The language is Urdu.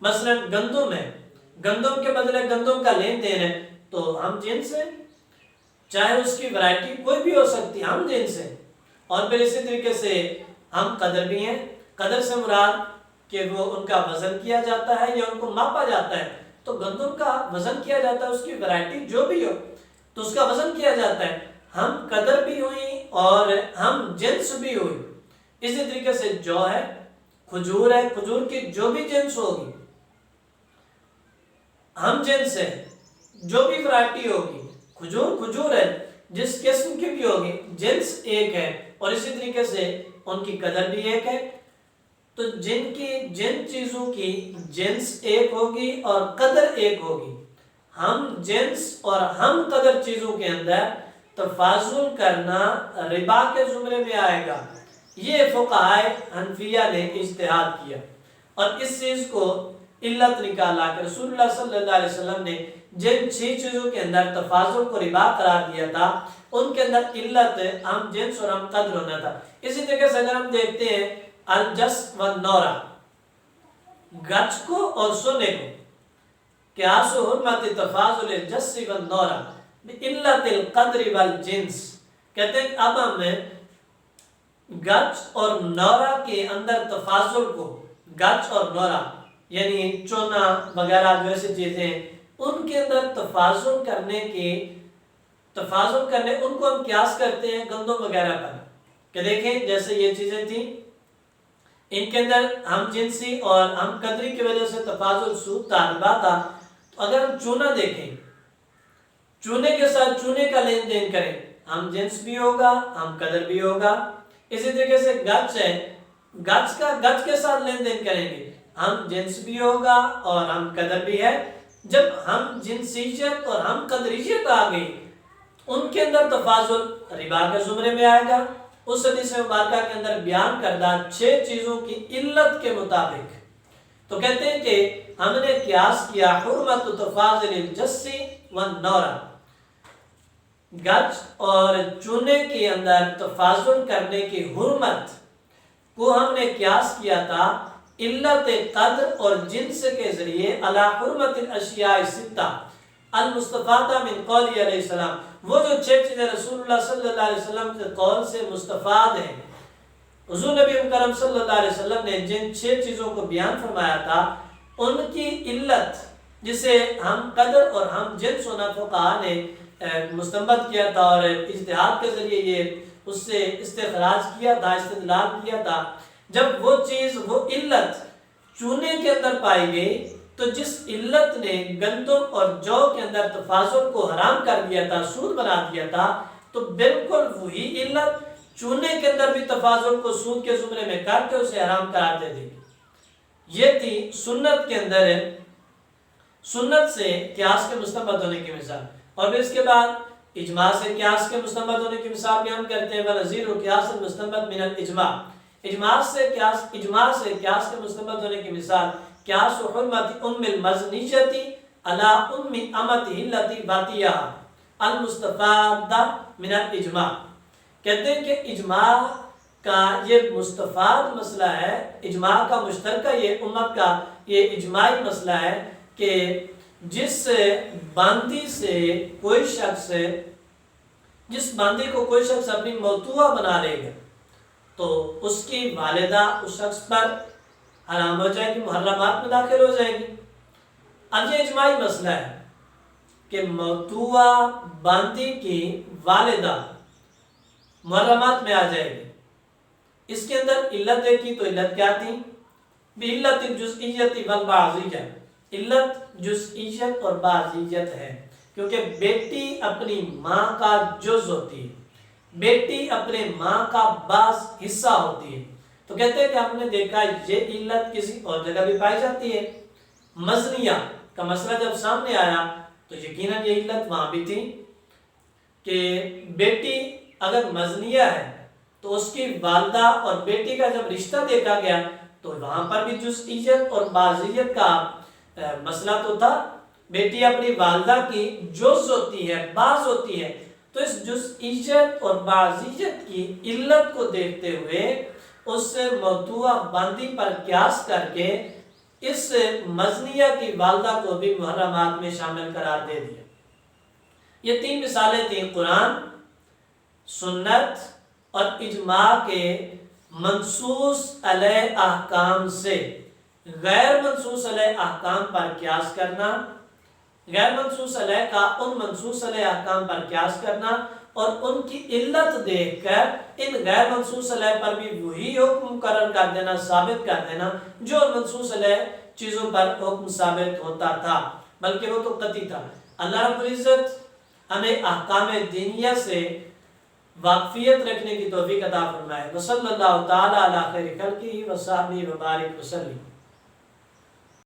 مثلا گندم ہے، گندم کے بدلے گندم کا لین دین ہے تو ہم جنس ہیں، چاہے اس کی ورائٹی کوئی بھی ہو سکتی، ہم جنس ہیں۔ اور پھر اسی طریقے سے ہم قدر بھی ہیں، قدر سے مراد کہ وہ ان کا وزن کیا جاتا ہے یا ان کو ماپا جاتا ہے، تو گندم کا وزن کیا جاتا ہے، اس کی ورائٹی جو بھی ہو تو اس کا وزن کیا جاتا ہے۔ ہم قدر بھی ہوئی اور ہم جنس بھی ہوئی۔ اسی طریقے سے جو ہے، کھجور ہے، کھجور کی جو بھی جنس ہوگی ہم جنس ہے، جو بھی ورائٹی ہوگی، کھجور کھجور ہے، جس قسم کی بھی ہوگی جنس ایک ہے، اور اسی طریقے سے ان کی قدر بھی ایک ہے۔ تو جن چیزوں کی جنس ایک ہوگی اور قدر ایک ہوگی، ہم جنس اور ہم قدر چیزوں کے اندر تفاضل کرنا ربا کے زمرے میں آئے گا۔ یہ فقہائے حنفیہ نے اجتہاد کیا اور اس چیز کو علت نکالا کہ رسول اللہ صلی اللہ علیہ وسلم نے جن 6 چیزوں کے اندر تفاضل کو ربا قرار دیا تھا ان کے اندر علت ہم جنس اور ہم قدر ہونا تھا۔ اسی طریقے سے اگر ہم دیکھتے ہیں الجس والنورا، گچ کو اور سونے کو، قیاس حرمت تفاضل الجس والنورا بعلت القدر والجنس، کہتے ہیں اب ہم گچ اور نورا کے اندر تفاضل کو، گچ اور نورا یعنی چونا وغیرہ جو ایسی چیزیں ان کے اندر تفاضل کرنے ان کو ہم قیاس کرتے ہیں گندم وغیرہ پر، کہ دیکھیں جیسے یہ چیزیں تھیں ان کے اندر ہم جنسی اور ہم قدری کی وجہ سے تفاضل سود تھا، ربا تھا، تو اگر ہم چونا دیکھیں، چونے کے ساتھ چونے کا لین دین کریں، ہم جنس بھی ہوگا ہم قدر بھی ہوگا۔ اسی طریقے سے گچ ہے، گچ کے ساتھ لین دین کریں گے، ہم جنس بھی ہوگا اور ہم قدر بھی ہے۔ جب ہم جنسیت اور ہم قدریت آ گئی ان کے اندر تفاضل ربا کے زمرے میں آئے گا۔ اس حدیث مبارکہ کے اندر بیان کردہ 6 چیزوں کی علت کے مطابق تو کہتے ہیں کہ ہم نے قیاس کیا حرمت تفاضل الجس والنورا، گچ اور چونے کے اندر تفاضل کرنے کی حرمت کو ہم نے قیاس کیا تھا علت قدر اور جنس کے ذریعے علی حرمت الاشیاء الستہ المستفادہ من قول علیہ السلام، وہ جو 6 چیزیں رسول اللہ صلی اللہ علیہ وسلم کے قول سے مستفاد ہیں، حضور نبی مکرم صلی اللہ علیہ وسلم نے جن 6 چیزوں کو بیان فرمایا تھا ان کی علت جسے ہم قدر اور ہم جنس ہونا فقہاء نے مستنبط کیا تھا اور اجتہاد کے ذریعے یہ اس سے استخراج کیا تھا، استدلال کیا تھا۔ جب وہ چیز، وہ علت چونے کے اندر پائی گئی تو جس علت نے گندم اور جو کے اندر تفاضل کو حرام کر دیا تھا، سود بنا دیا تھا، تو بالکل وہی علت چونے کے اندر بھی تفاضل کو سود کے زمرے میں کر کے اسے حرام قرار دے دی۔ یہ تھی سنت کے اندر سنت سے قیاس کے مستنبط ہونے کی مثال، اور پھر اس کے بعد اجماع سے قیاس کے مستنبط ہونے کی مثال بیان کرتے ہیں ونظیر قیاس المستنبط من الاجماع، اجماع سے قیاس کے مستنبط ہونے کی مثال قیاس حرمت ام المزنیجۃ علی ام امتہ التی باتیہ المستفادہ من الاجماع، کہتے ہیں کہ اجماع کا یہ مستفاد مسئلہ ہے، اجماع کا مشترکہ یہ امت کا یہ اجماعی مسئلہ ہے کہ جس باندی سے کوئی شخص، جس باندی کو کوئی شخص اپنی موتوا بنا لے گا تو اس کی والدہ اس شخص پر حرام ہو جائے گی، محرمات میں داخل ہو جائے گی۔ اب یہ اجماعی مسئلہ ہے کہ موتوا باندی کی والدہ محرمات میں آ جائے گی۔ اس کے اندر علت دیکھی تو علت کیا تھی؟ بعلت الجزئیت والبعضیہ، علت جزئیت اور بعضیت ہے، کیونکہ بیٹی اپنی ماں کا جز ہوتی ہے، بیٹی اپنے ماں کا بعض حصہ ہوتی ہے، تو کہتے ہیں کہ ہم نے دیکھا یہ علت کسی اور جگہ بھی پائی جاتی ہے۔ مزنیہ کا مسئلہ جب سامنے آیا تو یقیناً یہ علت وہاں بھی تھی کہ بیٹی اگر مزنیہ ہے تو اس کی والدہ اور بیٹی کا جب رشتہ دیکھا گیا تو وہاں پر بھی جزئیت اور بعضیت کا مسئلہ تو تھا، بیٹی اپنی والدہ کی جز ہوتی ہے، بعض ہوتی ہے، تو اس جزئیت اور بعضیت کی علت کو دیکھتے ہوئے اس موتوا باندی پر قیاس کر کے اس مزنیہ کی والدہ کو بھی محرمات میں شامل قرار دے دیا۔ یہ 3 مثالیں تھیں، قرآن، سنت اور اجماع کے منصوص علیہ احکام سے غیر منصوص علیہ احکام پر قیاس کرنا، غیر منصوص علیہ کا ان منصوص علیہ احکام پر قیاس کرنا، اور ان کی علت دیکھ کر ان غیر منصوص علیہ پر بھی وہی حکم مقرر کر دینا، ثابت کر دینا جو منصوص علیہ چیزوں پر حکم ثابت ہوتا تھا، بلکہ وہ تو قطعی تھا۔ اللہ رب العزت ہمیں احکام دینیہ سے واقفیت رکھنے کی توفیق عطا فرمائے۔ وصلی اللہ تعالی علی خیر خلقہ وصحبہ وبارک وسلم۔